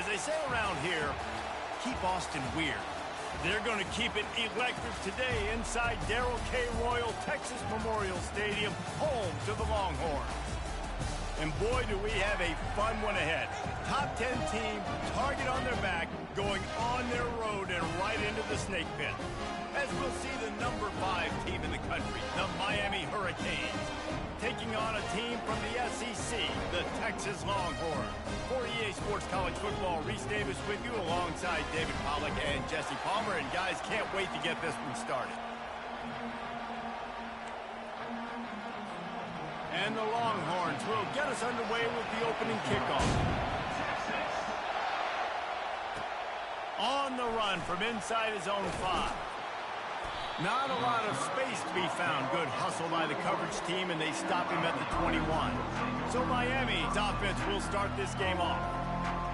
As they say around here, keep Austin weird. They're going to keep it electric today inside Darrell K. Royal Texas Memorial Stadium, home to the Longhorns. And boy, do we have a fun one ahead. Top 10 team, target on their back, going on their road and right into the snake pit. As we'll see the number 5 team in the country, the Miami Hurricanes, taking on a team from the SEC, the Texas Longhorns. For EA Sports College Football, Reese Davis with you alongside David Pollack and Jesse Palmer. And guys, can't wait to get this one started. And the Longhorns will get us underway with the opening kickoff. On the run from inside his own 5. Not a lot of space to be found. Good hustle by the coverage team, and they stop him at the 21. So Miami's offense will start this game off.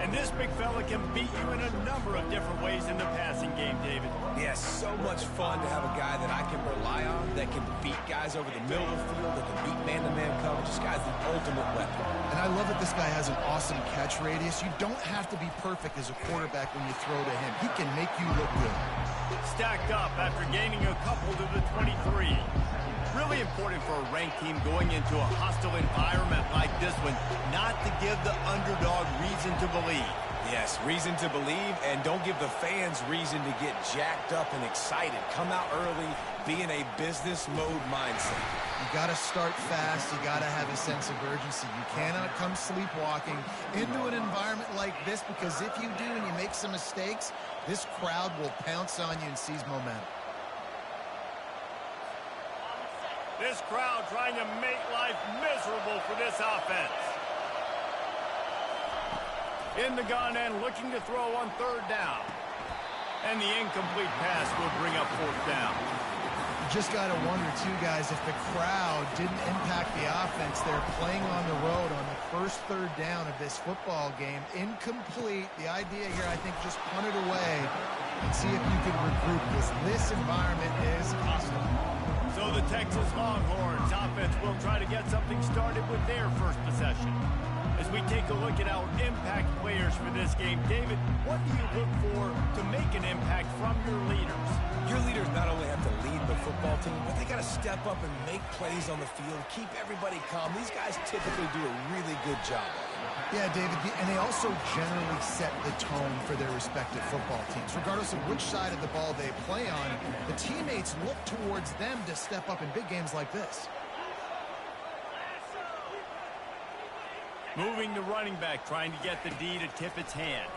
And this big fella can beat you in a number of different ways in the passing game, David. Yes, so much fun to have a guy that I can rely on, that can beat guys over the middle of the field, that can beat man-to-man coverage. This guy's the ultimate weapon. And I love that this guy has an awesome catch radius. You don't have to be perfect as a quarterback when you throw to him. He can make you look good. Stacked up after gaining a couple to the 23. Really important for a ranked team going into a hostile environment like this one, not to give the underdog reason to believe. Yes, reason to believe, and don't give the fans reason to get jacked up and excited. Come out early, be in a business mode mindset. You got to start fast. You got to have a sense of urgency. You cannot come sleepwalking into an environment like this, because if you do and you make some mistakes, this crowd will pounce on you and seize momentum. This crowd trying to make life miserable for this offense. In the gun and looking to throw on 3rd down. And the incomplete pass will bring up 4th down. You just got to wonder, too, guys, if the crowd didn't impact the offense. They're playing on the road on the first 3rd down of this football game. Incomplete. The idea here, I think, just punt it away and see if you can regroup, because this environment is hostile. So the Texas Longhorns offense will try to get something started with their first possession. As we take a look at our impact players for this game, David, what do you look for to make an impact from your leaders? Your leaders not only have to lead the football team, but they got to step up and make plays on the field, keep everybody calm. These guys typically do a really good job of it. Yeah, David, and they also generally set the tone for their respective football teams. Regardless of which side of the ball they play on, the teammates look towards them to step up in big games like this. Moving the running back, trying to get the D to tip its hand.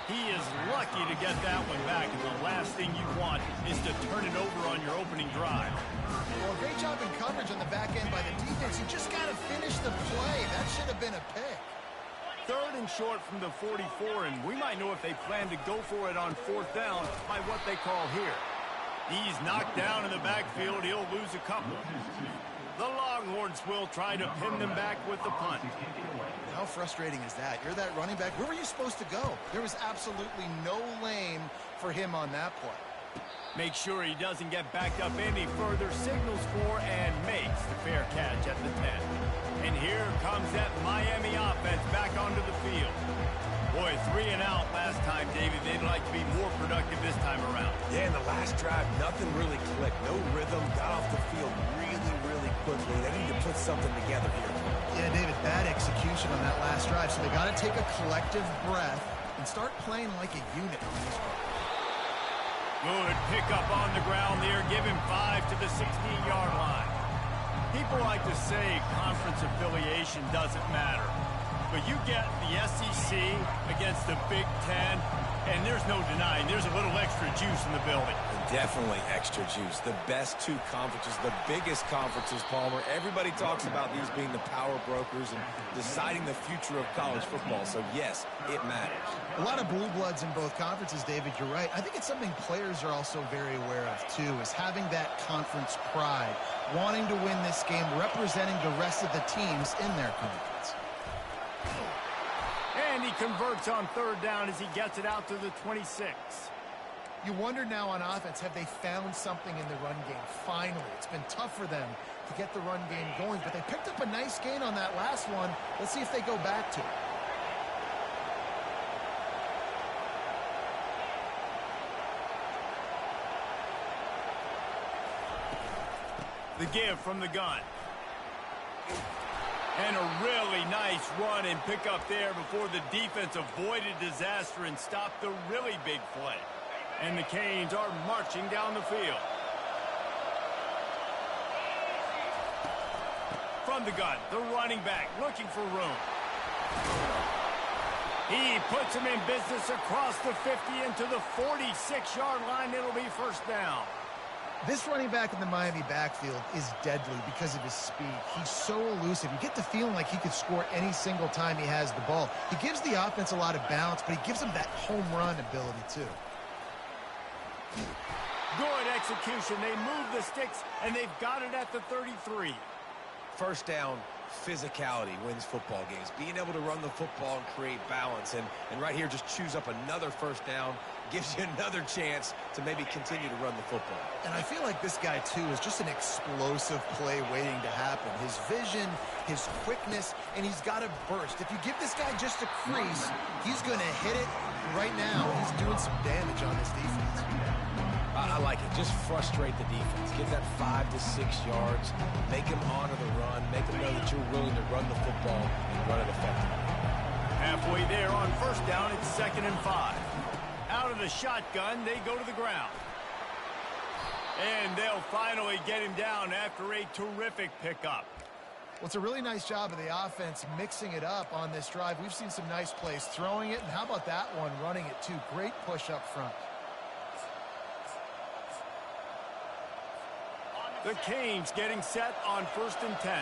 He is lucky to get that one back, and the last thing you want is to turn it over on your opening drive. Well, great job in coverage on the back end by the defense. You just got to finish the play. That should have been a pick. 3rd and short from the 44, and we might know if they plan to go for it on 4th down by what they call here. He's knocked down in the backfield. He'll lose a couple. The Longhorns will try to pin them back with the punt. How frustrating is that? You're that running back. Where were you supposed to go? There was absolutely no lane for him on that play. Make sure he doesn't get backed up any further, signals for and makes the fair catch at the 10. And here comes that Miami offense back onto the field. Boy, 3 and out last time, David. They'd like to be more productive this time around. Yeah, in the last drive, nothing really clicked. No rhythm, got off the field really quickly. They need to put something together here. Yeah, David, bad execution on that last drive. So they got to take a collective breath and start playing like a unit on this one. Good pickup on the ground there. Give him 5 to the 16-yard line. People like to say conference affiliation doesn't matter. But you get the SEC against the Big Ten, and there's no denying there's a little extra juice in the building. Definitely extra juice. The best 2 conferences, the biggest conferences, Palmer. Everybody talks about these being the power brokers and deciding the future of college football. So, yes, it matters. A lot of blue bloods in both conferences, David. You're right. I think it's something players are also very aware of, too, is having that conference pride, wanting to win this game, representing the rest of the teams in their conference. And he converts on 3rd down as he gets it out to the 26. You wonder now on offense, have they found something in the run game? Finally, it's been tough for them to get the run game going. But they picked up a nice gain on that last one. Let's see if they go back to it. The give from the gun. And a really nice run and pick up there before the defense avoided disaster and stopped the really big play. And the Canes are marching down the field. From the gun, the running back looking for room. He puts him in business across the 50 into the 46-yard line. It'll be first down. This running back in the Miami backfield is deadly because of his speed. He's so elusive. You get the feeling like he could score any single time he has the ball. He gives the offense a lot of balance, but he gives them that home run ability too. Good execution. They move the sticks, and they've got it at the 33. First down, physicality wins football games. Being able to run the football and create balance. And right here, just choose up another first down. Gives you another chance to maybe continue to run the football. And I feel like this guy, too, is just an explosive play waiting to happen. His vision, his quickness, and he's got a burst. If you give this guy just a crease, he's going to hit it. Right now, he's doing some damage on this defense. I like it. Just frustrate the defense. Get that 5 to 6 yards. Make them honor the run. Make them know that you're willing to run the football and run it effectively. Halfway there on first down, it's 2nd and 5. Out of the shotgun, they go to the ground. And they'll finally get him down after a terrific pickup. Well, it's a really nice job of the offense mixing it up on this drive. We've seen some nice plays throwing it, and how about that one running it too? Great push up front. The Canes getting set on 1st and 10.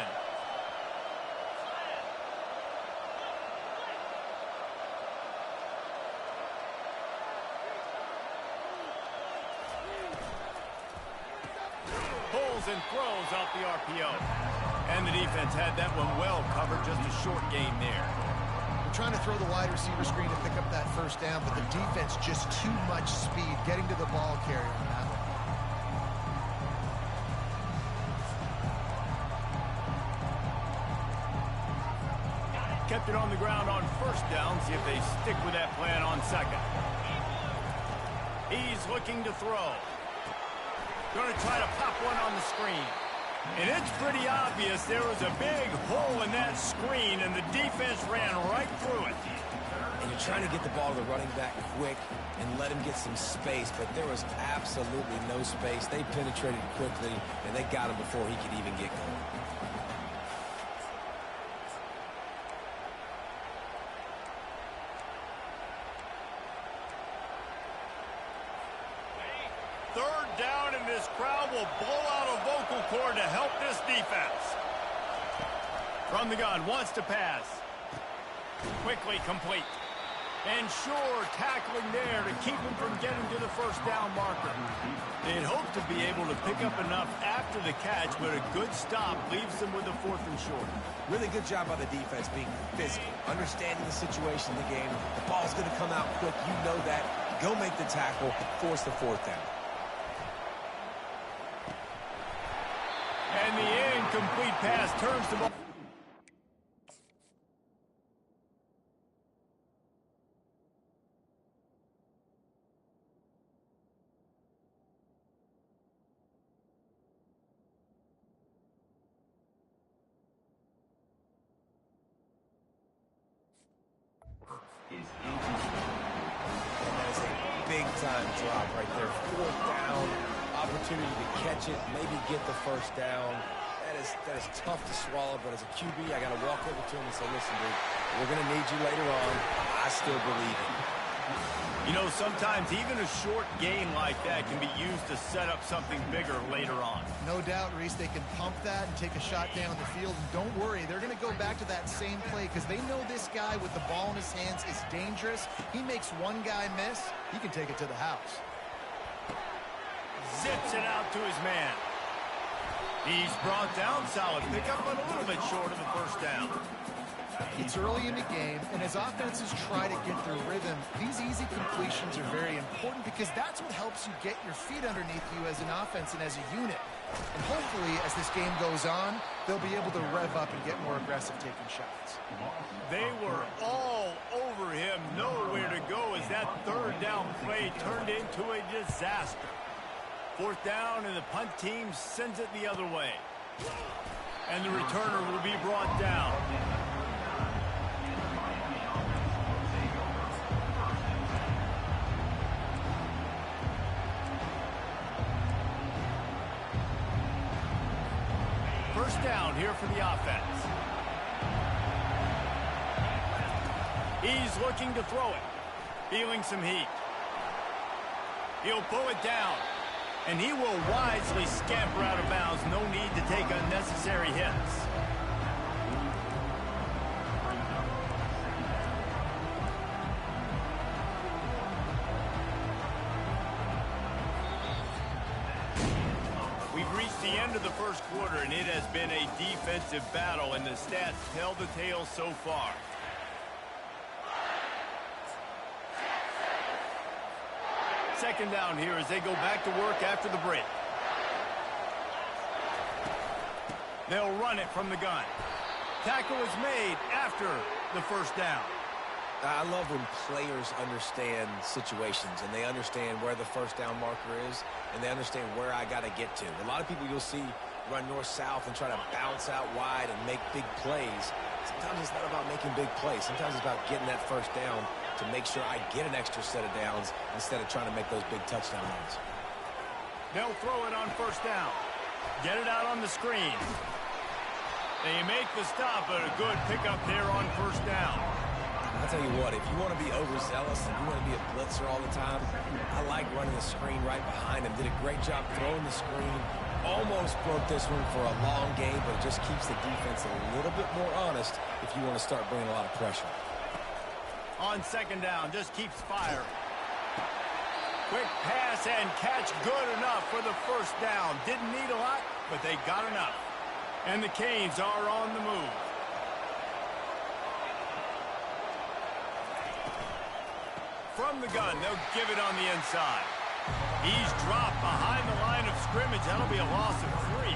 Pulls and throws out the RPO. And the defense had that one well covered, just a short gain there. We're trying to throw the wide receiver screen to pick up that first down, but the defense just too much speed getting to the ball carrier on that one. Kept it on the ground on first down. See if they stick with that plan on 2nd. He's looking to throw. Going to try to pop one on the screen. And it's pretty obvious there was a big hole in that screen, and the defense ran right through it. And you're trying to get the ball to the running back quick and let him get some space, but there was absolutely no space. They penetrated quickly, and they got him before he could even get going. Third down, and this crowd will blow out a vocal cord to help this defense. From the gun, wants to pass. Quickly complete. And sure, tackling there to keep him from getting to the first down marker. They'd hope to be able to pick up enough after the catch, but a good stop leaves them with a 4th and short. Really good job by the defense being physical, understanding the situation in the game. The ball's going to come out quick. You know that. Go make the tackle, force the 4th down. And the incomplete pass turns the ball. Big-time drop right there. 4th down, opportunity to catch it, maybe get the first down. That is tough to swallow, but as a QB, I got to walk over to him and say, listen, dude, we're going to need you later on. I still believe it. You know, sometimes even a short gain like that can be used to set up something bigger later on. No doubt, Reese, they can pump that and take a shot down the field. And don't worry, they're going to go back to that same play because they know this guy with the ball in his hands is dangerous. He makes one guy miss, he can take it to the house. Zips it out to his man. He's brought down, solid pickup, but a little bit short of the first down. It's early in the game, and as offenses try to get their rhythm, these easy completions are very important because that's what helps you get your feet underneath you as an offense and as a unit. And hopefully, as this game goes on, they'll be able to rev up and get more aggressive taking shots. They were all over him, nowhere to go as that third down play turned into a disaster. Fourth down, and the punt team sends it the other way. And the returner will be brought down. First down here for the offense. He's looking to throw it. Feeling some heat. He'll pull it down. And he will wisely scamper out of bounds. No need to take unnecessary hits. We've reached the end of the first quarter, and it has been a defensive battle, and the stats tell the tale so far. Second down here as they go back to work after the break. They'll run it from the gun. Tackle is made after the first down. I love when players understand situations and they understand where the first down marker is and they understand where I got to get to. A lot of people you'll see run north-south and try to bounce out wide and make big plays. Sometimes it's not about making big plays. Sometimes it's about getting that first down to make sure I get an extra set of downs instead of trying to make those big touchdown runs. They'll throw it on first down. Get it out on the screen. They make the stop, but a good pickup there on first down. I'll tell you what, if you want to be overzealous and you want to be a blitzer all the time, I like running the screen right behind him. Did a great job throwing the screen. Almost broke this one for a long game, but it just keeps the defense a little bit more honest if you want to start bringing a lot of pressure. On second down, just keeps firing. Quick pass and catch, good enough for the first down. Didn't need a lot, but they got enough. And the Canes are on the move. From the gun, they'll give it on the inside. He's dropped behind the line of scrimmage. That'll be a loss of 3.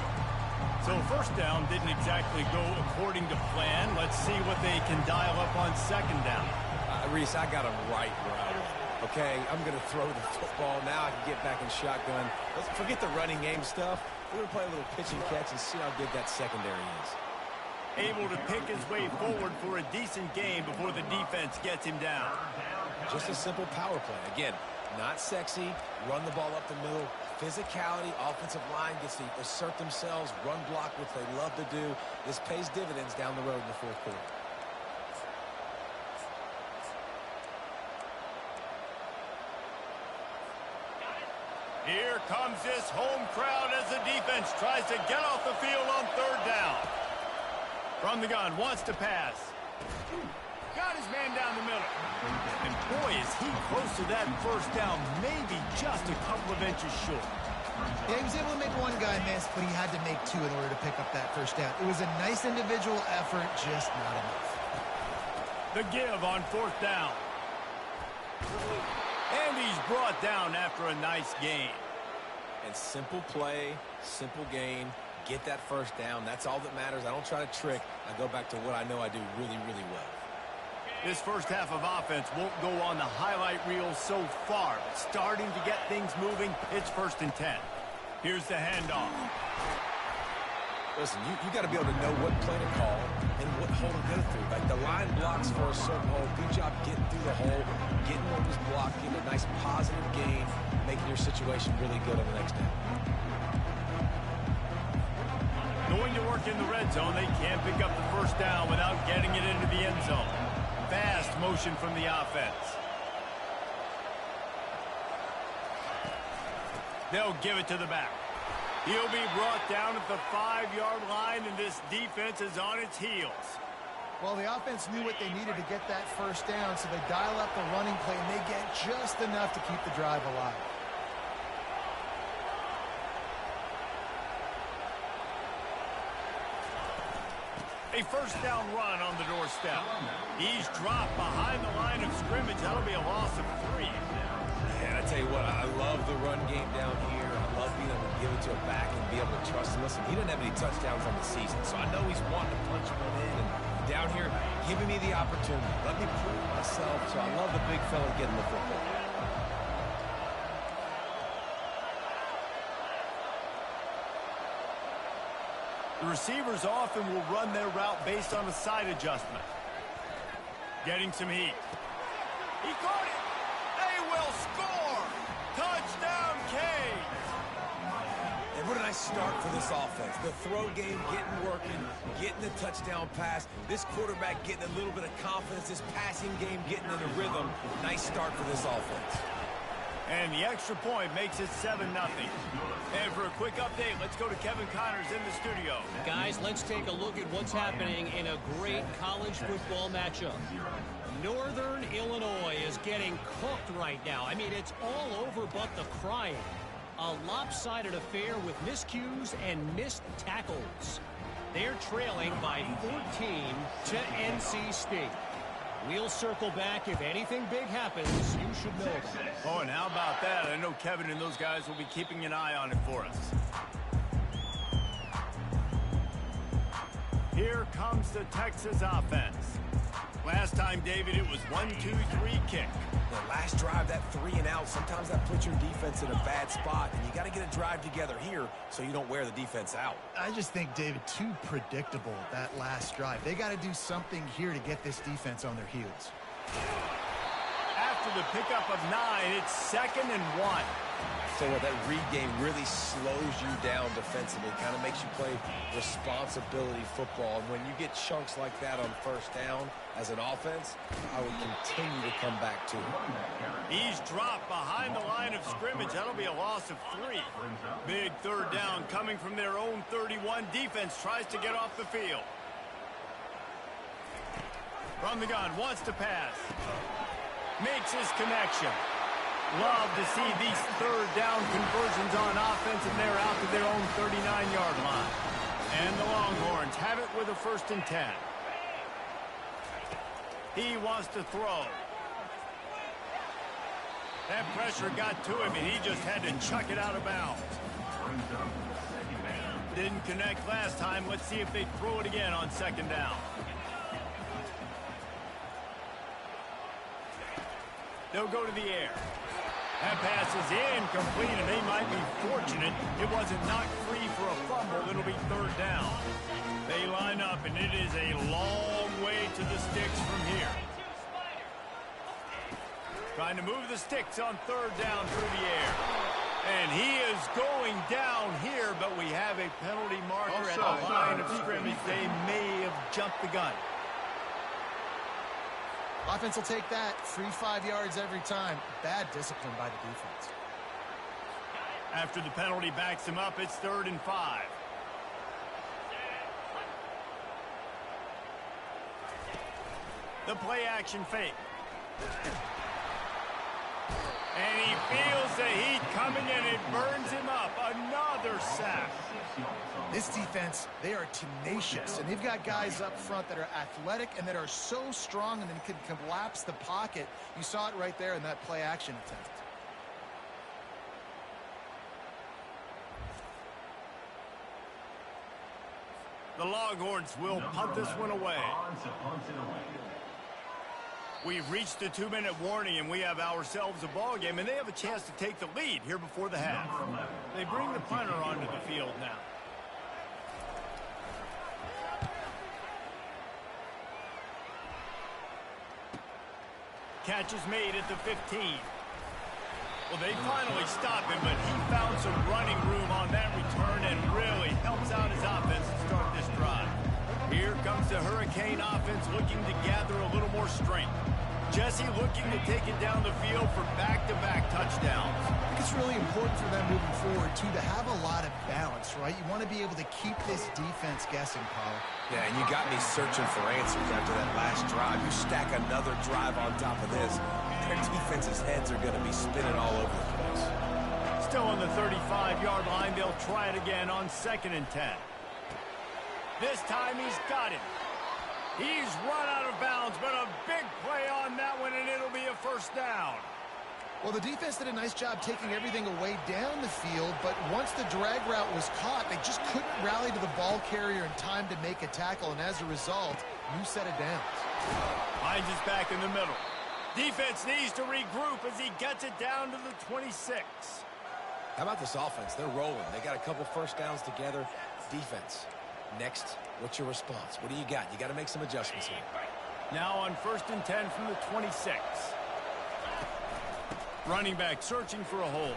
So first down didn't exactly go according to plan. Let's see what they can dial up on second down. Reese, I got him right where I want. Okay, I'm going to throw the football. Now I can get back in shotgun. Let's forget the running game stuff. We're going to play a little pitch and catch and see how good that secondary is. Able to pick his way forward for a decent game before the defense gets him down. Just a simple power play. Again, not sexy. Run the ball up the middle. Physicality, offensive line gets to assert themselves, run block, which they love to do. This pays dividends down the road in the fourth quarter. Here comes this home crowd as the defense tries to get off the field on third down. From the gun, wants to pass. Got his man down the middle. And boy, is he close to that first down, maybe just a couple of inches short. Yeah, he was able to make one guy miss, but he had to make 2 in order to pick up that first down. It was a nice individual effort, just not enough. The give on fourth down. And he's brought down after a nice gain. And simple play, simple gain, get that first down. That's all that matters. I don't try to trick. I go back to what I know I do really, really well. This first half of offense won't go on the highlight reel so far. But starting to get things moving, it's 1st and 10. Here's the handoff. Listen, you got to be able to know what play to call and what hole to go through. Like the line blocks for a certain hole. Good job getting through the hole, getting what was blocked, getting a nice positive gain, making your situation really good on the next down. Going to work in the red zone, they can't pick up the first down without getting it into the end zone. Fast motion from the offense. They'll give it to the back. He'll be brought down at the 5-yard line, and this defense is on its heels. Well, the offense knew what they needed to get that first down, so they dial up the running play, and they get just enough to keep the drive alive. A first down run on the doorstep. He's dropped behind the line of scrimmage. That'll be a loss of 3. And I tell you what, I love the run game down here. I love being able to give it to a back and be able to trust him. Listen, he didn't have any touchdowns on the season, so I know he's wanting to punch one in. And down here, giving me the opportunity. Let me prove myself, so I love the big fella getting the football. The receivers often will run their route based on a side adjustment. Getting some heat. He caught it. They will score. Touchdown, Canes. And what a nice start for this offense. The throw game getting working, getting the touchdown pass. This quarterback getting a little bit of confidence. This passing game getting in a rhythm. Nice start for this offense. And the extra point makes it 7-0. And for a quick update, let's go to Kevin Connors in the studio. Guys, let's take a look at what's happening in a great college football matchup. Northern Illinois is getting cooked right now. I mean, it's all over but the crying. A lopsided affair with miscues and missed tackles. They're trailing by 14 to NC State. We'll circle back. If anything big happens, you should know that. Oh, and how about that? I know Kevin and those guys will be keeping an eye on it for us. Here comes the Texas offense. Last time, David, it was 1-2-3 kick. The last drive, that 3-and-out, sometimes that puts your defense in a bad spot, and you got to get a drive together here so you don't wear the defense out. I just think, David, too predictable, that last drive. They got to do something here to get this defense on their heels. After the pickup of 9, it's 2nd and 1. So that read game really slows you down defensively, kind of makes you play responsibility football. And when you get chunks like that on first down as an offense, I would continue to come back to it. He's dropped behind the line of scrimmage. That'll be a loss of 3. Big third down coming from their own 31. Defense tries to get off the field. From the gun, wants to pass. Makes his connection. Love to see these third down conversions on offense, and they're out to their own 39-yard line. And the Longhorns have it with a 1st and 10. He wants to throw. That pressure got to him, and he just had to chuck it out of bounds. Didn't connect last time. Let's see if they throw it again on 2nd down. They'll go to the air. That pass is incomplete, and they might be fortunate it wasn't knocked free for a fumble. It'll be 3rd down. They line up, and it is a long way to the sticks from here. Trying to move the sticks on 3rd down through the air. And he is going down here, but we have a penalty marker at the line of scrimmage. They may have jumped the gun. Offense will take that. Free 5 yards every time. Bad discipline by the defense. After the penalty backs him up, it's 3rd and 5. The play action fake. And he feels the heat coming, and it burns him up. Another sack. This defense, they are tenacious, and they've got guys up front that are athletic and that are so strong and then can collapse the pocket. You saw it right there in that play action attempt. The Longhorns will punt this one away. We've reached the 2-minute warning, and we have ourselves a ball game, and they have a chance to take the lead here before the half. They bring the punter onto the field now. Catch is made at the 15. Well, they finally stop him, but he found some running room on that return and really helps out his offense to start this drive. Here comes the Hurricane offense looking to gather a little more strength. Jesse looking to take it down the field for back-to-back touchdowns. I think it's really important for them moving forward, too, to have a lot of balance, right? You want to be able to keep this defense guessing, Paul. Yeah, and you got me searching for answers after that last drive. You stack another drive on top of this, their defense's heads are going to be spinning all over the place. Still on the 35-yard line, they'll try it again on 2nd and 10. This time he's got it. He's run out of bounds, but a big play on that one, and it'll be a 1st down. Well, the defense did a nice job taking everything away down the field, but once the drag route was caught, they just couldn't rally to the ball carrier in time to make a tackle, and as a result, new set of downs. Hines is back in the middle. Defense needs to regroup as he gets it down to the 26. How about this offense? They're rolling. They got a couple first downs together. Defense. Next, what's your response? What do you got? You got to make some adjustments here. Now on 1st and 10 from the 26. Running back searching for a hole.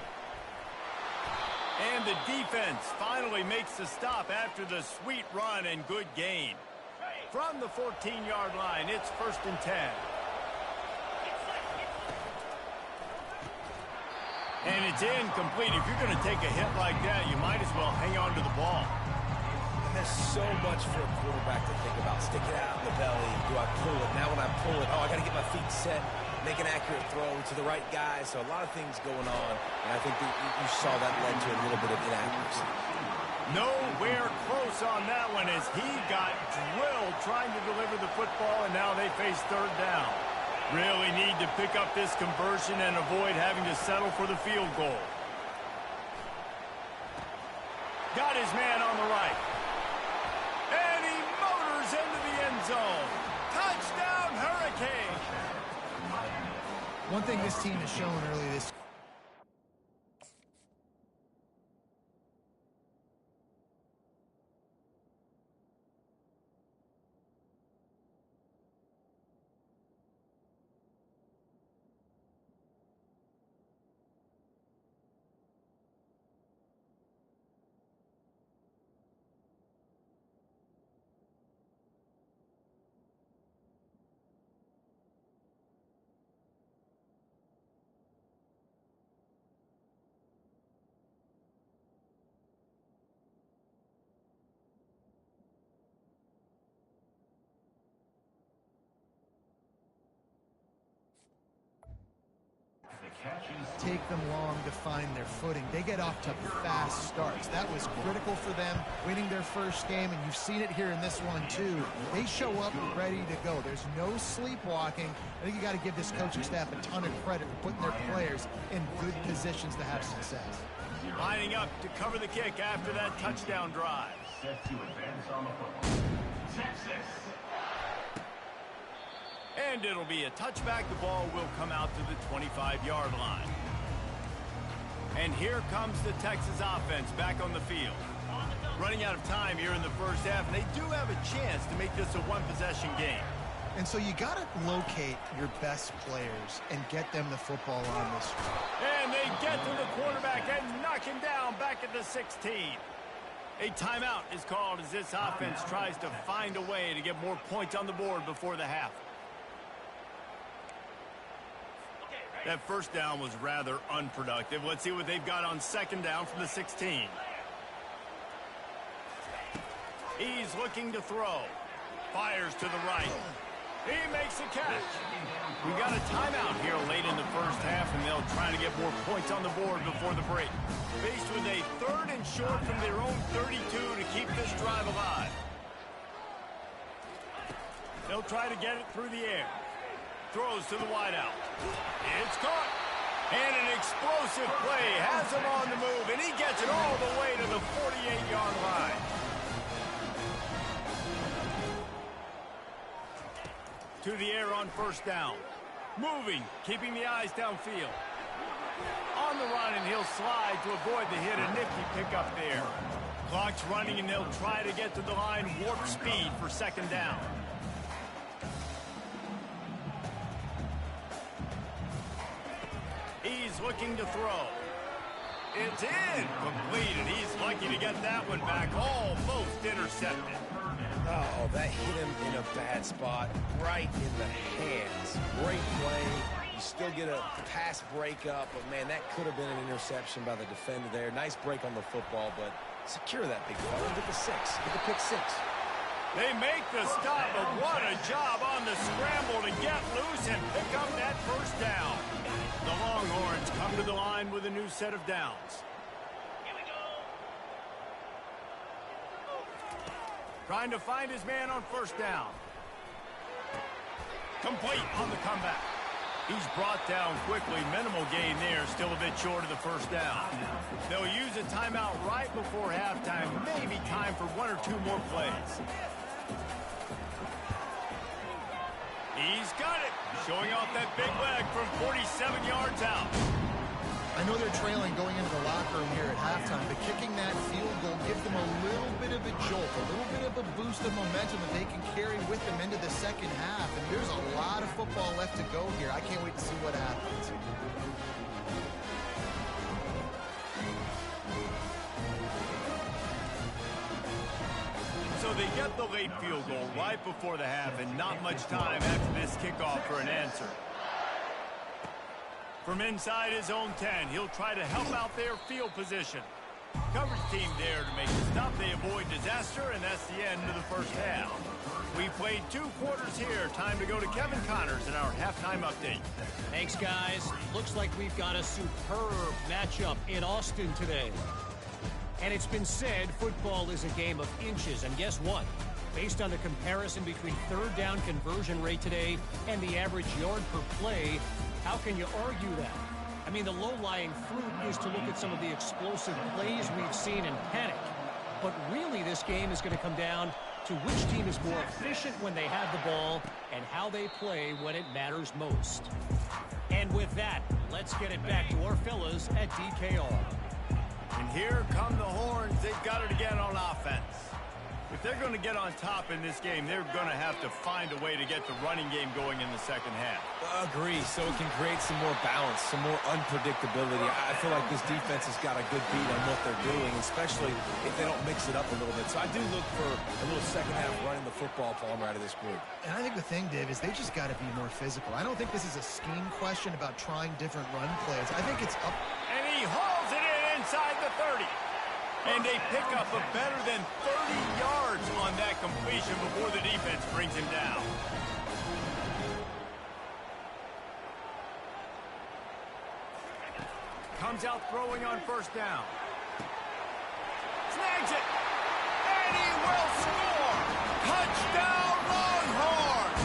And the defense finally makes the stop after the sweet run and good gain. From the 14-yard line, it's 1st and 10. And it's incomplete. If you're going to take a hit like that, you might as well hang on to the ball. And there's so much for a quarterback to think about. Stick it out in the belly. Do I pull it? Now when I pull it, I got to get my feet set. Make an accurate throw to the right guy. So a lot of things going on. And I think that you saw that led to a little bit of inaccuracy. Nowhere close on that one as he got drilled trying to deliver the football, and now they face 3rd down. Really need to pick up this conversion and avoid having to settle for the field goal. Got his man on the right. And he motors into the end zone. Touchdown, Hurricane! One thing this team has shown early this take them long to find their footing. They get off to fast starts. That was critical for them, winning their first game, and you've seen it here in this one too. They show up ready to go. There's no sleepwalking. I think you got to give this coaching staff a ton of credit for putting their players in good positions to have success. Lining up to cover the kick after that touchdown drive. Set to advance on the football. Texas. And it'll be a touchback. The ball will come out to the 25-yard line. And here comes the Texas offense back on the field. Running out of time here in the first half, and they do have a chance to make this a one-possession game. And so you got to locate your best players and get them the football on this. And they get to the quarterback and knock him down back at the 16. A timeout is called as this offense tries to find a way to get more points on the board before the half. That first down was rather unproductive. Let's see what they've got on 2nd down from the 16. He's looking to throw. Fires to the right. He makes a catch. We got a timeout here late in the first half, and they'll try to get more points on the board before the break. Faced with a 3rd and short from their own 32 to keep this drive alive. They'll try to get it through the air. Throws to the wideout. It's caught. And an explosive play has him on the move, and he gets it all the way to the 48-yard line. To the air on 1st down. Moving, keeping the eyes downfield. On the run, and he'll slide to avoid the hit. A nifty pickup there. Clock's running, and they'll try to get to the line warp speed for 2nd down. He's looking to throw. It's incomplete, and he's lucky to get that one back. Almost intercepted. Oh, that hit him in a bad spot, right in the hands. Great play. You still get a pass breakup, but, man, that could have been an interception by the defender there. Nice break on the football, but secure that big fella. Get the 6. Get the pick 6. They make the stop, but what a job on the scramble to get loose and pick up that first down. The Longhorns come to the line with a new set of downs. Trying to find his man on 1st down. Complete on the comeback. He's brought down quickly. Minimal gain there. Still a bit short of the first down. They'll use a timeout right before halftime. Maybe time for one or two more plays. He's got it. Showing off that big leg from 47 yards out. I know they're trailing going into the locker room here at halftime, but kicking that field goal gives them a little bit of a jolt, a little bit of a boost of momentum that they can carry with them into the second half. And there's a lot of football left to go here. I can't wait to see what happens. So they get the late field goal right before the half, and not much time after this kickoff for an answer. From inside his own 10, he'll try to help out their field position. Coverage team there to make the stop. They avoid disaster, and that's the end of the first half. We played 2 quarters here. Time to go to Kevin Connors in our halftime update. Thanks, guys. Looks like we've got a superb matchup in Austin today. And it's been said football is a game of inches. And guess what? Based on the comparison between third down conversion rate today and the average yard per play, how can you argue that? I mean, the low-lying fruit is to look at some of the explosive plays we've seen in panic. But really, this game is going to come down to which team is more efficient when they have the ball and how they play when it matters most. And with that, let's get it back to our fellas at DKR. And here come the horns. They've got it again on offense. If they're going to get on top in this game, they're going to have to find a way to get the running game going in the second half. Agree, so it can create some more balance, some more unpredictability. I feel like this defense has got a good beat on what they're doing, especially if they don't mix it up a little bit. So I do look for a little second half running the football, Palmer, out of this group. And I think the thing, Dave, is they just got to be more physical. I don't think this is a scheme question about trying different run plays. I think it's up. And he hauls it in inside the 30. And they pick up a better than 30 yards on that completion before the defense brings him down. Comes out throwing on first down. Snags it. And he will score. Touchdown, Longhorns.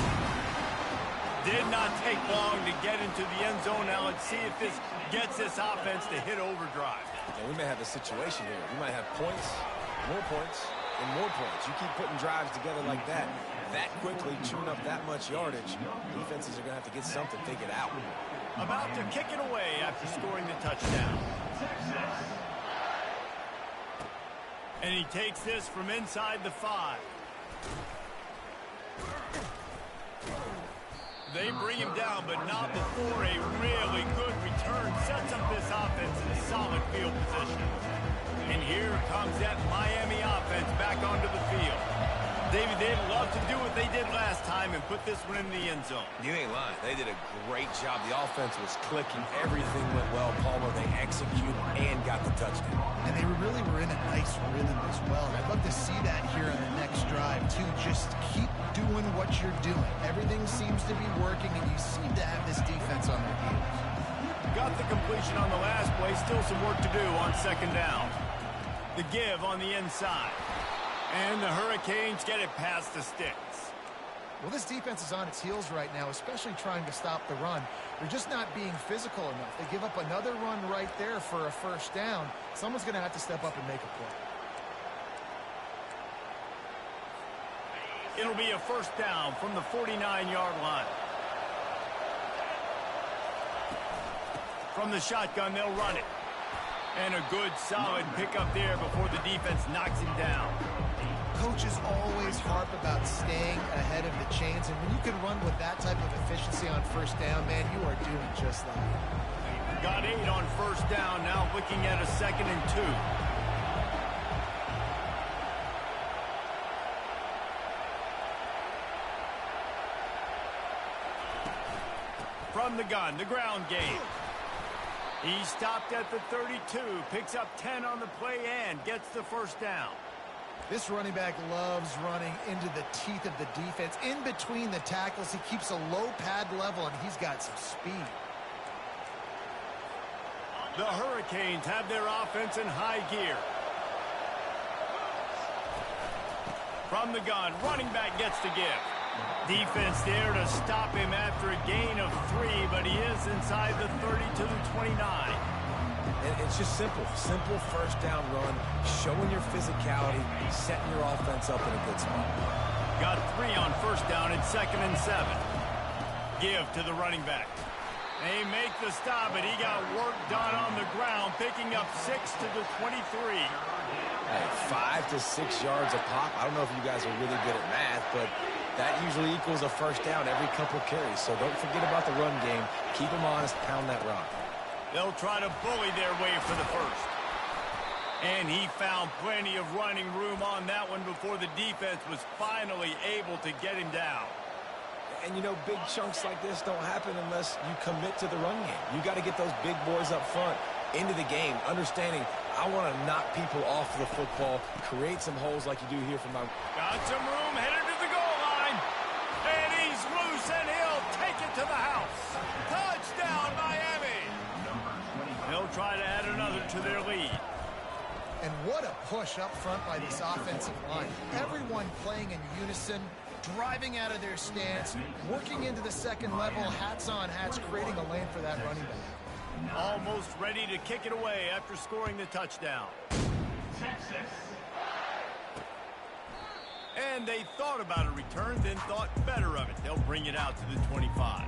Did not take long to get into the end zone. Now let's see if this gets this offense to hit overdrive. And we may have a situation here. We might have points, and more points. You keep putting drives together like that quickly, chewing up that much yardage, defenses are going to have to get something figured out. About to kick it away after scoring the touchdown. And he takes this from inside the 5. They bring him down, but not before a really good return sets up this offense in a solid field position. And here comes that Miami offense back onto the field. David, they'd love to do what they did last time and put this one in the end zone. You ain't lying. They did a great job. The offense was clicking. Everything went well. Palmer, they executed and got the touchdown. And they really were in a nice rhythm as well. And I'd love to see that here on the next drive, too. Just keep doing what you're doing. Everything seems to be working, and you seem to have this defense on their heels. Got the completion on the last play. Still some work to do on second down. The give on the inside. And the Hurricanes get it past the sticks. Well, this defense is on its heels right now, especially trying to stop the run. They're just not being physical enough. They give up another run right there for a first down. Someone's going to have to step up and make a play. It'll be a first down from the 49-yard line. From the shotgun, they'll run it. And a good, solid pickup there before the defense knocks him down. Coaches always harp about staying ahead of the chains, and when you can run with that type of efficiency on first down, man, you are doing just that. Got 8 on first down, now looking at a 2nd and 2. From the gun, the ground game. He stopped at the 32, picks up 10 on the play and gets the first down. This running back loves running into the teeth of the defense. In between the tackles, he keeps a low pad level, and he's got some speed. The Hurricanes have their offense in high gear. From the gun, running back gets the give. Defense there to stop him after a gain of 3, but he is inside the 30 to the 29. And it's just simple first down run, showing your physicality, setting your offense up in a good spot. Got 3 on first down and 2nd and 7. Give to the running back. They make the stop, but he got work done on the ground, picking up 6 to the 23. Hey, 5 to 6 yards a pop. I don't know if you guys are really good at math, but that usually equals a first down every couple carries. So don't forget about the run game. Keep them honest, pound that rock. They'll try to bully their way for the first. And he found plenty of running room on that one before the defense was finally able to get him down. And, you know, big chunks like this don't happen unless you commit to the run game. You got to get those big boys up front into the game, understanding I want to knock people off the football, create some holes like you do here from my... Got some room, headed to the goal line. And he's loose, and he'll take it to the house. Touchdown, Miami. They'll try to add another to their lead. And what a push up front by this offensive line. Everyone playing in unison, driving out of their stance, working into the second level, hats on hats, creating a lane for that running back. Almost ready to kick it away after scoring the touchdown. Texas. And they thought about a return, then thought better of it. They'll bring it out to the 25.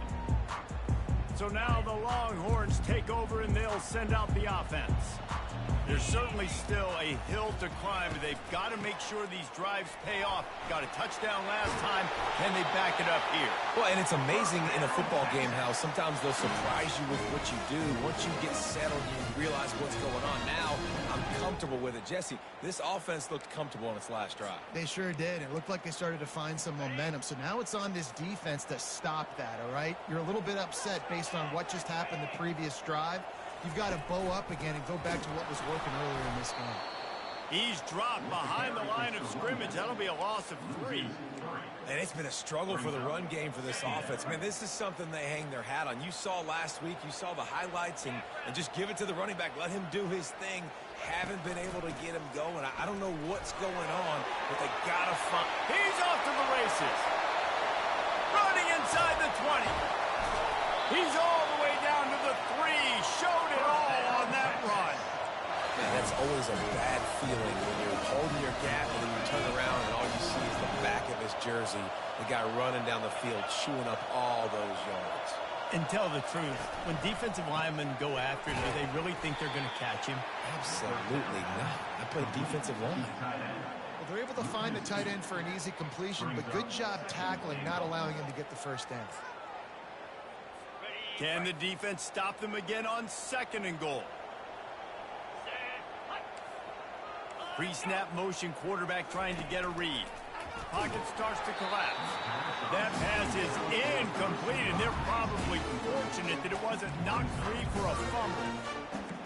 So now the Longhorns take over and they'll send out the offense. There's certainly still a hill to climb. They've got to make sure these drives pay off. Got a touchdown last time. Can they back it up here? Well, and it's amazing in a football game how sometimes they'll surprise you with what you do. Once you get settled, you realize what's going on. Now, I'm comfortable with it. Jesse, this offense looked comfortable on its last drive. They sure did. It looked like they started to find some momentum. So now it's on this defense to stop that, all right? You're a little bit upset based on what just happened the previous drive. You've got to bow up again and go back to what was working earlier in this game. He's dropped behind the line of scrimmage. That'll be a loss of 3. And it's been a struggle for the run game for this offense. Man, this is something they hang their hat on. You saw last week, you saw the highlights, and just give it to the running back. Let him do his thing. Haven't been able to get him going. I don't know what's going on, but they got to find... He's off to the races. Running inside the 20. He's all the way down to the 3. Showed it all on that run. Man, that's always a bad feeling when you're holding your gap and then you turn around and all you see is the back of his jersey. The guy running down the field, chewing up all those yards. And tell the truth, when defensive linemen go after him, do they really think they're going to catch him? Absolutely not. I play defensive line. Well, they're able to find the tight end for an easy completion, but good job tackling, not allowing him to get the first down. Can the defense stop them again on 2nd and goal? Pre-snap motion, quarterback trying to get a read. Pocket starts to collapse. That pass is incomplete, and they're probably fortunate that it wasn't knocked free for a fumble.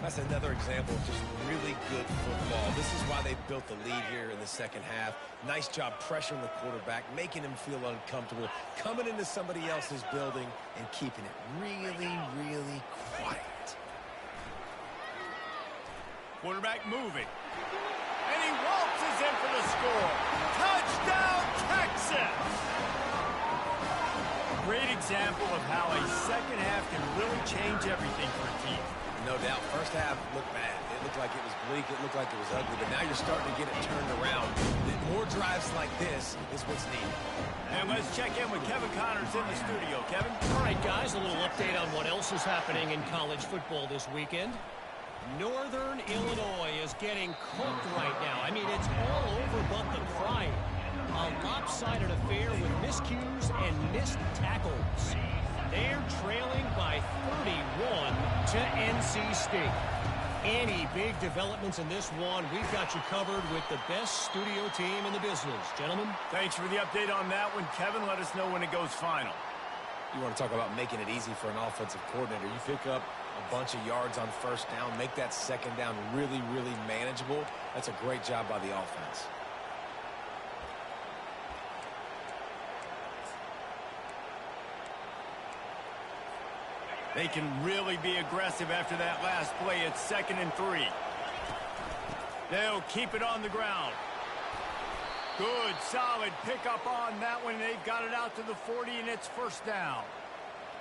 That's another example of just really good football. This is why they built the lead here in the second half. Nice job pressuring the quarterback, making him feel uncomfortable, coming into somebody else's building and keeping it really, really quiet. Quarterback moving. And he waltzes in for the score. Touchdown, Texas! Great example of how a second half can really change everything for a team. No doubt. First half looked bad. It looked like it was bleak. It looked like it was ugly. But now you're starting to get it turned around. More drives like this is what's needed. And let's check in with Kevin Connors in the studio. Kevin? All right, guys, a little update on what else is happening in college football this weekend. Northern Illinois is getting cooked right now. I mean, it's all over but the crying. A lopsided affair with miscues and missed tackles. They're trailing by 31 to NC State. Any big developments in this one, we've got you covered with the best studio team in the business. Gentlemen? Thanks for the update on that one, Kevin. Let us know when it goes final. You want to talk about making it easy for an offensive coordinator. You pick up a bunch of yards on first down, make that second down really, really manageable. That's a great job by the offense. They can really be aggressive after that last play. It's 2nd and 3. They'll keep it on the ground. Good, solid pickup on that one. They've got it out to the 40, and it's first down.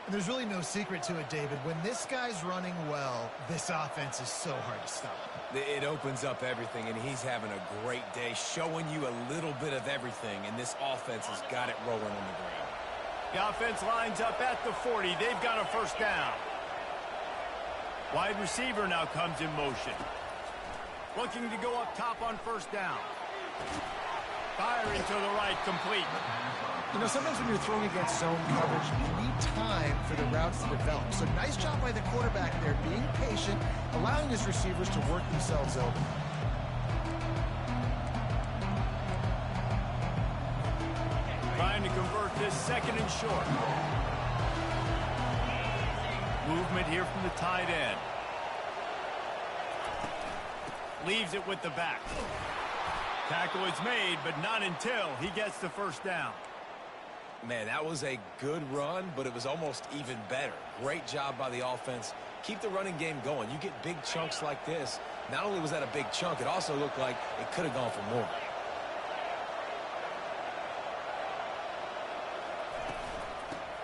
And there's really no secret to it, David. When this guy's running well, this offense is so hard to stop. It opens up everything, and he's having a great day, showing you a little bit of everything, and this offense has got it rolling on the ground. The offense lines up at the 40. They've got a first down. Wide receiver now comes in motion. Looking to go up top on first down. Firing to the right, complete. You know, sometimes when you're throwing against zone coverage, you need time for the routes to develop. So nice job by the quarterback there, being patient, allowing his receivers to work themselves open. Trying to convert this second and short. Movement here from the tight end. Leaves it with the back. Tackle is made, but not until he gets the first down. Man, that was a good run, but it was almost even better. Great job by the offense. Keep the running game going. You get big chunks like this. Not only was that a big chunk, it also looked like it could have gone for more.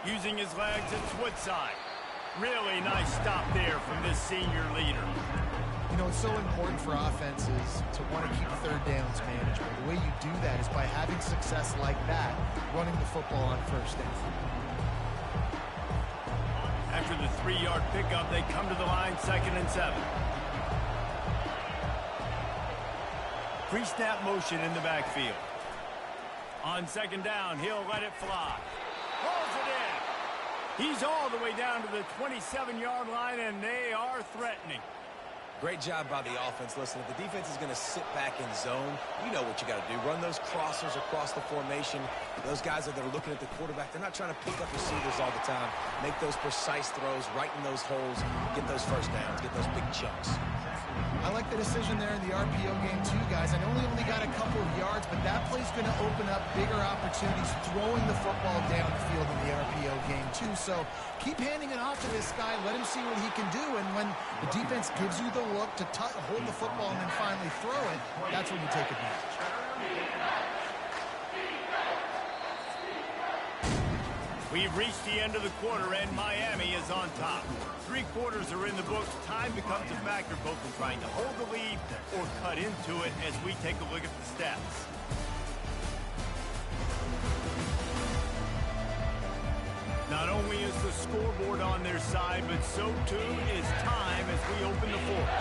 Using his legs, it's Woodside. Really nice stop there from this senior leader. You know, it's so important for offenses to want to keep third downs manageable. The way you do that is by having success like that, running the football on first down. After the 3-yard pickup, they come to the line, 2nd and 7. Pre-snap motion in the backfield. On 2nd down, he'll let it fly. Rolls it in. He's all the way down to the 27-yard line, and they are threatening. Great job by the offense. Listen, if the defense is going to sit back in zone, you know what you got to do. Run those crossers across the formation. Those guys that are looking at the quarterback, they're not trying to pick up receivers all the time. Make those precise throws, right in those holes, get those first downs, get those big chunks. I like the decision there in the RPO game too, guys. I know he only got a couple of yards, but that play's going to open up bigger opportunities throwing the football down the field in the RPO game too. So keep handing it off to this guy. Let him see what he can do. And when the defense gives you the look to hold the football and then finally throw it, that's when you take advantage. We've reached the end of the quarter, and Miami is on top. 3 quarters are in the books. Time becomes a factor, both in trying to hold the lead or cut into it as we take a look at the stats. Not only is the scoreboard on their side, but so too is time as we open the 4th.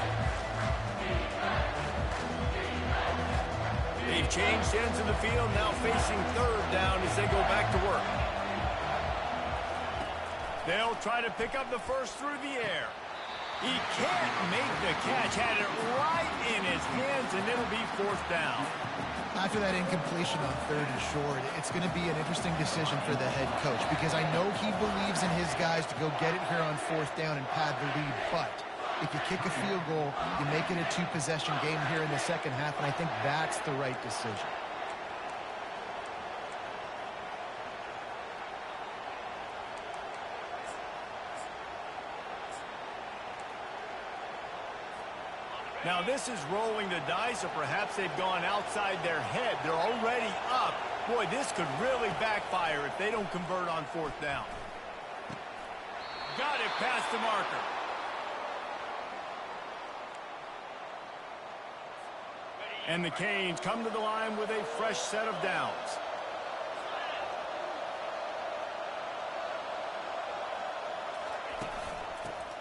They've changed ends of the field, now facing 3rd down as they go back to work. They'll try to pick up the first through the air. He can't make the catch. Had it right in his hands, and it'll be 4th down. After that incompletion on 3rd and short, it's going to be an interesting decision for the head coach because I know he believes in his guys to go get it here on 4th down and pad the lead. But if you kick a field goal, you make it a 2-possession game here in the second half, and I think that's the right decision. Now this is rolling the dice, or perhaps they've gone outside their head. They're already up. Boy, this could really backfire if they don't convert on 4th down. Got it past the marker. And the Canes come to the line with a fresh set of downs.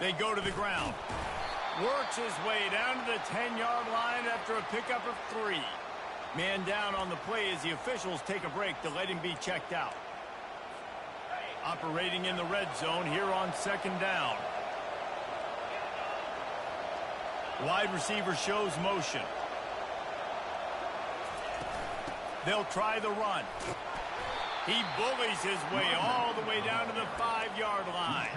They go to the ground. Works his way down to the 10-yard line after a pickup of 3. Man down on the play as the officials take a break to let him be checked out. Operating in the red zone here on 2nd down. Wide receiver shows motion. They'll try the run. He bullies his way all the way down to the 5-yard line.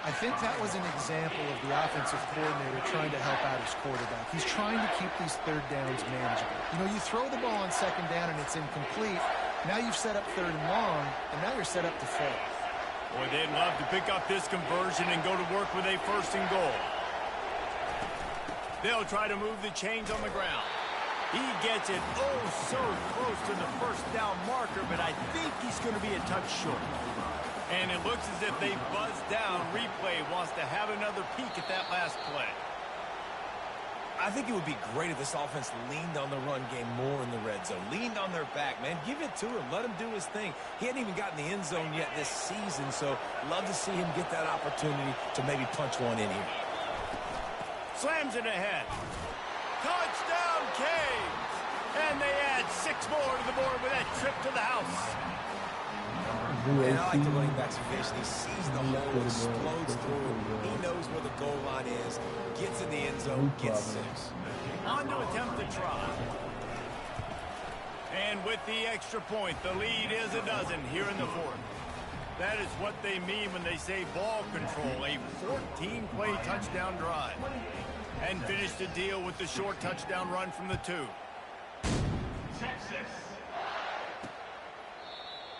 I think that was an example of the offensive coordinator trying to help out his quarterback. He's trying to keep these 3rd downs manageable. You know, you throw the ball on 2nd down and it's incomplete. Now you've set up 3rd and long, and now you're set up to 4th. Boy, they'd love to pick up this conversion and go to work with a 1st and goal. They'll try to move the chains on the ground. He gets it oh so close to the first down marker, but I think he's going to be a touch short. And it looks as if they buzzed down. Replay wants to have another peek at that last play. I think it would be great if this offense leaned on the run game more in the red zone. Leaned on their back, man. Give it to him. Let him do his thing. He hadn't even gotten the end zone yet this season, so love to see him get that opportunity to maybe punch one in here. Slams it ahead. Touchdown, Canes! And they add 6 more to the board with that trip to the house. And I like the running back's vision. He sees the hole, explodes through. He knows where the goal line is, gets in the end zone, gets 6. On to attempt the try. And with the extra point, the lead is a dozen here in the 4th. That is what they mean when they say ball control, a 14-play touchdown drive. And finish the deal with the short touchdown run from the 2. Texas.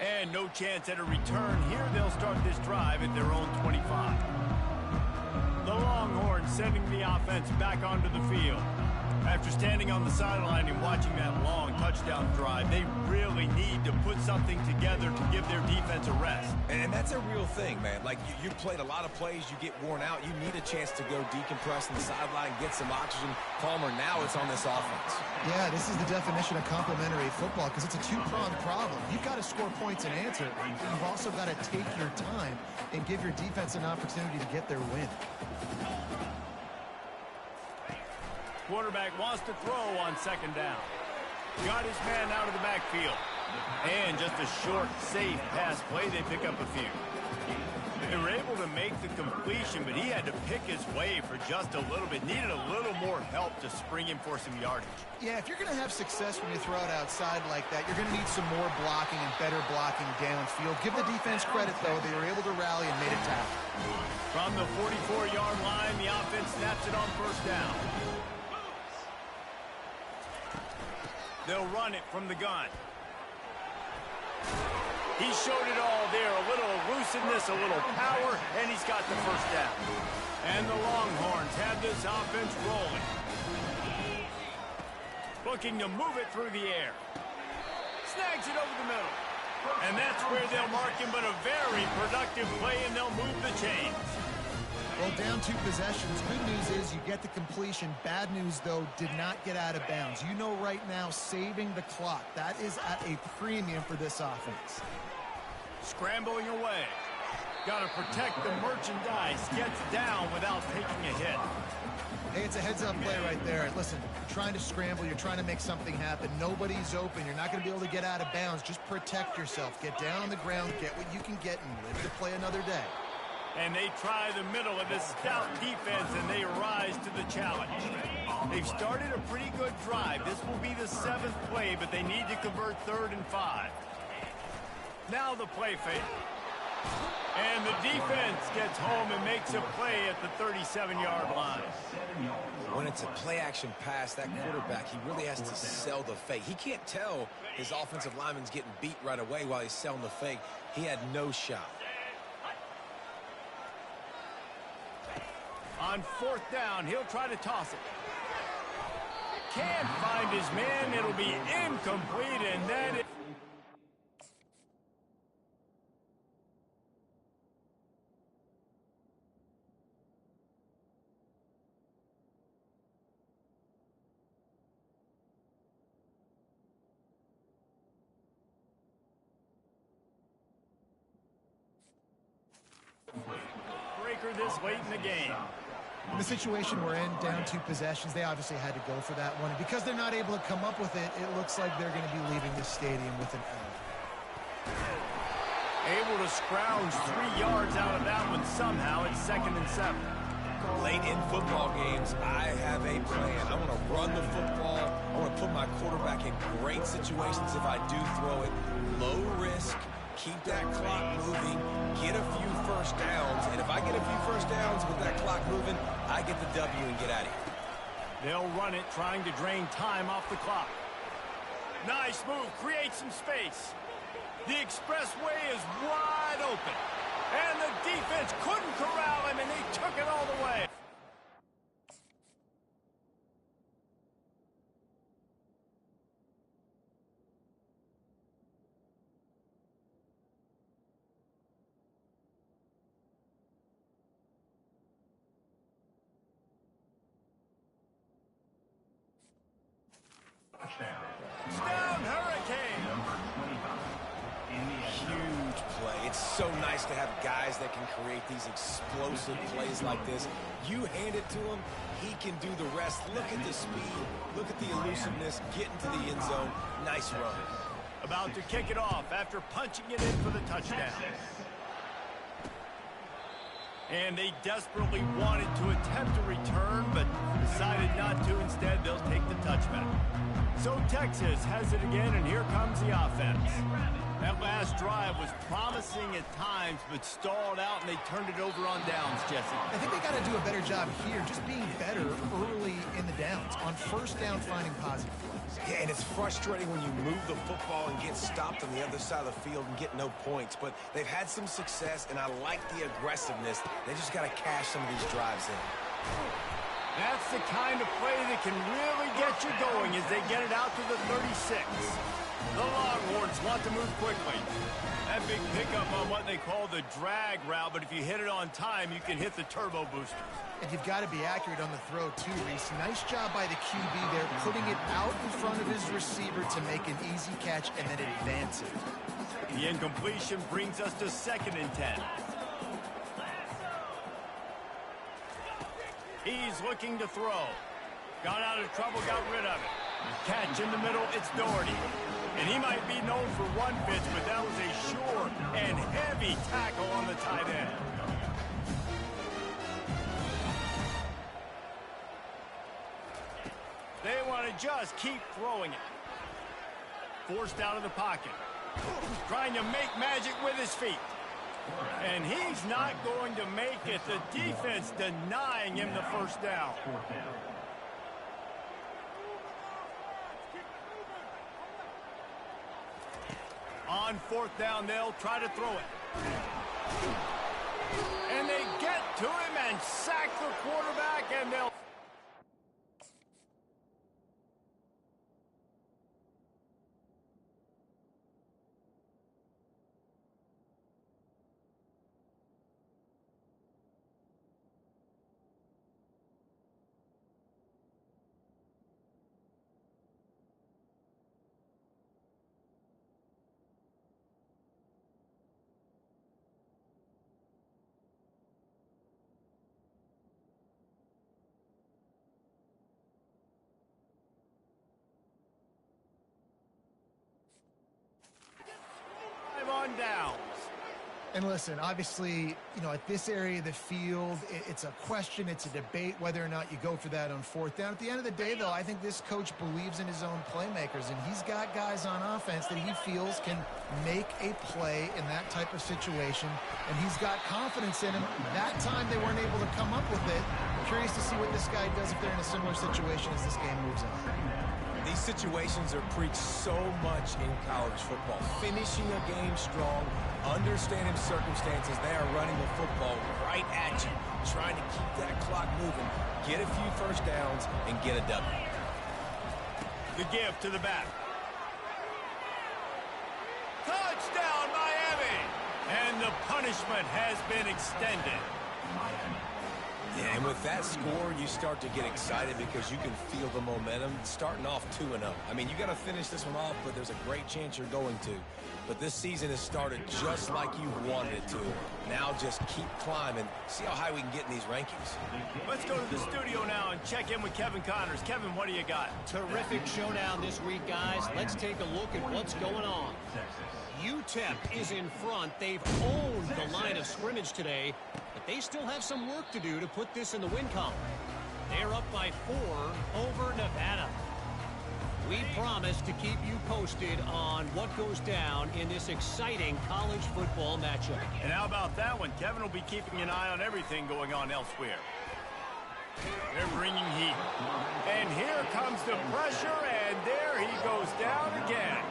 And no chance at a return here. They'll start this drive at their own 25. The Longhorns sending the offense back onto the field. After standing on the sideline and watching that long touchdown drive, they really need to put something together to give their defense a rest. And that's a real thing, man. Like, you played a lot of plays, you get worn out. You need a chance to go decompress on the sideline, get some oxygen. Palmer, now it's on this offense. Yeah, this is the definition of complementary football because it's a two-pronged problem. You've got to score points and answer. You've also got to take your time and give your defense an opportunity to get their win. Quarterback wants to throw on 2nd down. Got his man out of the backfield. And just a short, safe pass play. They pick up a few. They were able to make the completion, but he had to pick his way for just a little bit. Needed a little more help to spring him for some yardage. Yeah, if you're going to have success when you throw it outside like that, you're going to need some more blocking and better blocking downfield. Give the defense credit, though. They were able to rally and made a tackle. From the 44-yard line, the offense snaps it on 1st down. They'll run it from the gun. He showed it all there. A little elusiveness, a little power, and he's got the 1st down. And the Longhorns have this offense rolling. Looking to move it through the air. Snags it over the middle. And that's where they'll mark him, but a very productive play, and they'll move the chains. Well, down 2 possessions. Good news is you get the completion. Bad news, though, did not get out of bounds. You know right now, saving the clock. That is at a premium for this offense. Scrambling away. Got to protect the merchandise. Gets down without taking a hit. Hey, it's a heads-up play right there. Listen, you're trying to scramble. You're trying to make something happen. Nobody's open. You're not going to be able to get out of bounds. Just protect yourself. Get down on the ground. Get what you can get and live to play another day. And they try the middle of this stout defense, and they rise to the challenge. They've started a pretty good drive. This will be the 7th play, but they need to convert 3rd and 5. Now the play fake. And the defense gets home and makes a play at the 37-yard line. When it's a play-action pass, that quarterback, he really has to sell the fake. He can't tell his offensive lineman's getting beat right away while he's selling the fake. He had no shot. On 4th down, he'll try to toss it. Can't find his man. It'll be incomplete, and that is... breaker this late in the game. In the situation we're in, down 2 possessions, they obviously had to go for that one. And because they're not able to come up with it, it looks like they're going to be leaving the stadium with an L. Able to scrounge 3 yards out of that one somehow. It's 2nd and 7. Late in football games, I have a plan. I want to run the football. I want to put my quarterback in great situations if I do throw it. Low risk. Keep that clock moving, get a few 1st downs, and if I get a few 1st downs with that clock moving, I get the W and get out of here. They'll run it, trying to drain time off the clock. Nice move, create some space. The expressway is wide open, and the defense couldn't corral him, and they took it all the way. so nice to have guys that can create these explosive plays like this. You hand it to him, he can do the rest. Look at the speed. Look at the elusiveness. Get into the end zone. Nice run. About to kick it off after punching it in for the touchdown. And they desperately wanted to attempt a return, but decided not to. Instead, they'll take the touchback. So Texas has it again, and here comes the offense. That last drive was promising at times, but stalled out, and they turned it over on downs, Jesse. I think they got to do a better job here, just being better early in the downs. On first down, finding positive plays. Yeah, and it's frustrating when you move the football and get stopped on the other side of the field and get no points. But they've had some success, and I like the aggressiveness. They just got to cash some of these drives in. That's the kind of play that can really get you going as they get it out to the 36. The Longhorns want to move quickly. That big pickup on what they call the drag route, but if you hit it on time, you can hit the turbo boosters. And you've got to be accurate on the throw, too, Reese. Nice job by the QB there, putting it out in front of his receiver to make an easy catch and then advance it. The incompletion brings us to 2nd and 10. He's looking to throw. Got out of trouble, got rid of it. Catch in the middle, it's Doherty. And he might be known for one pitch, but that was a sure and heavy tackle on the tight end. They want to just keep throwing it. Forced out of the pocket. Trying to make magic with his feet. And he's not going to make it. The defense denying him the first down. On 4th down, they'll try to throw it. And they get to him and sack the quarterback, and they'll... on downs. And listen, obviously, you know, at this area of the field, it's a question, it's a debate whether or not you go for that on 4th down. At the end of the day, though, I think this coach believes in his own playmakers, and he's got guys on offense that he feels can make a play in that type of situation, and he's got confidence in him. That time they weren't able to come up with it. Curious to see what this guy does if they're in a similar situation as this game moves on. These situations are preached so much in college football. Finishing a game strong, understanding circumstances. They are running the football right at you, trying to keep that clock moving, get a few first downs, and get a W. The give to the back. Touchdown, Miami! And the punishment has been extended. Yeah, and with that score, you start to get excited because you can feel the momentum starting off 2-0. I mean, you got to finish this one off, but there's a great chance you're going to. But this season has started just like you wanted it to. Now just keep climbing. See how high we can get in these rankings. Let's go to the studio now and check in with Kevin Connors. Kevin, what do you got? Terrific showdown this week, guys. Let's take a look at what's going on. UTEP is in front. They've owned the line of scrimmage today, but they still have some work to do to put this in the win column. They're up by 4 over Nevada. We promise to keep you posted on what goes down in this exciting college football matchup. And how about that one? Kevin will be keeping an eye on everything going on elsewhere. They're bringing heat. And here comes the pressure, and there he goes down again.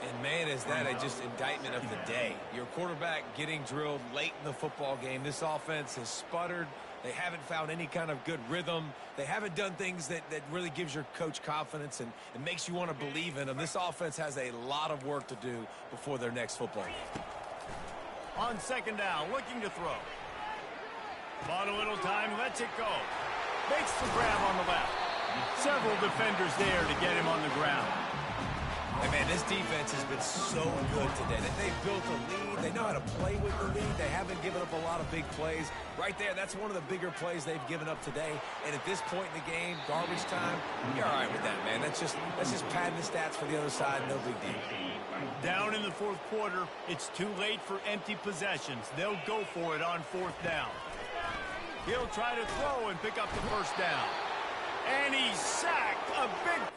And man, is that just indictment of the day. Your quarterback getting drilled late in the football game. This offense has sputtered. They haven't found any kind of good rhythm. They haven't done things that really gives your coach confidence and it makes you want to believe in them. This offense has a lot of work to do before their next football game. On 2nd down, looking to throw. Bought a little time, lets it go. Makes the grab on the left. Several defenders there to get him on the ground. And man, this defense has been so good today. They've built a lead. They know know how to play with the lead. They haven't given up a lot of big plays. Right there, that's one of the bigger plays they've given up today. And at this point in the game, garbage time, you're all right with that, man. That's just padding the stats for the other side. No big deal. Down in the fourth quarter, it's too late for empty possessions. They'll go for it on fourth down. He'll try to throw and pick up the first down. And he's sacked. A big...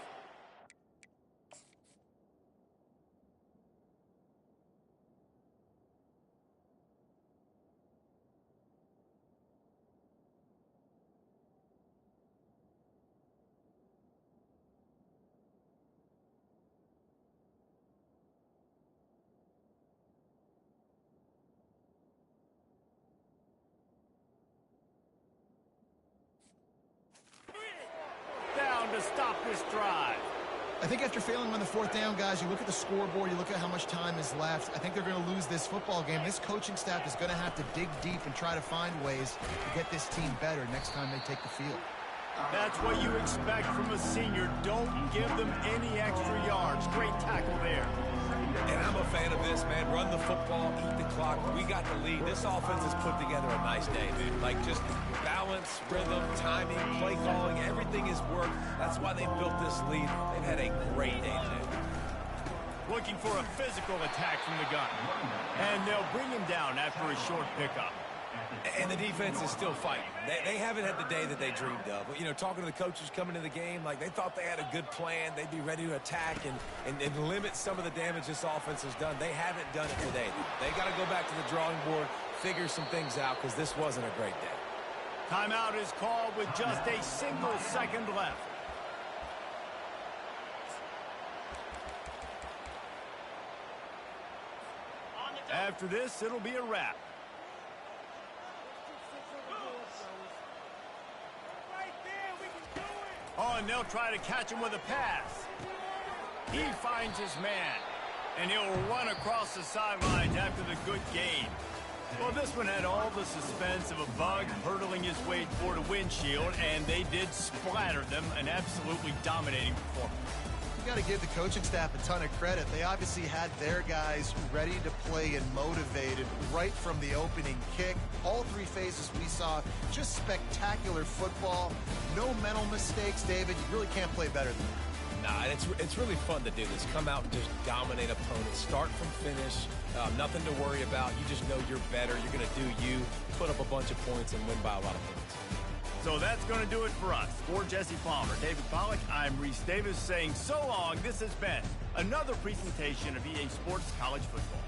down to stop this drive. I think after failing on the fourth down, guys, you look at the scoreboard, you look at how much time is left. I think they're going to lose this football game. This coaching staff is going to have to dig deep and try to find ways to get this team better next time they take the field. That's what you expect from a senior. Don't give them any extra yards. Great tackle there. And I'm a fan of this, man. Run the football, eat the clock. We got the lead. This offense has put together a nice day, dude. Like, just balance, rhythm, timing, play calling, everything has worked. That's why they built this lead. They've had a great day today. Looking for a physical attack from the gun. And they'll bring him down after a short pickup. And the defense is still fighting. They haven't had the day that they dreamed of. You know, talking to the coaches coming into the game, like, they thought they had a good plan. They'd be ready to attack and limit some of the damage this offense has done. They haven't done it today. They got to go back to the drawing board, figure some things out, because this wasn't a great day. Timeout is called with just a single second left. After this, it'll be a wrap. Oh, and they'll try to catch him with a pass. He finds his man, and he'll run across the sidelines after the good gain. Well, this one had all the suspense of a bug hurtling his way toward a windshield, and they did splatter them, an absolutely dominating performance. You got to give the coaching staff a ton of credit. They obviously had their guys ready to play and motivated right from the opening kick. All three phases we saw, just spectacular football. No mental mistakes, David. You really can't play better than that. Nah, it's really fun to do this. Come out and just dominate opponents. Start from finish. Nothing to worry about. You just know you're better. You're going to do you, put up a bunch of points, and win by a lot of points. So that's going to do it for us. For Jesse Palmer, David Pollack, I'm Reese Davis saying so long. This has been another presentation of EA Sports College Football.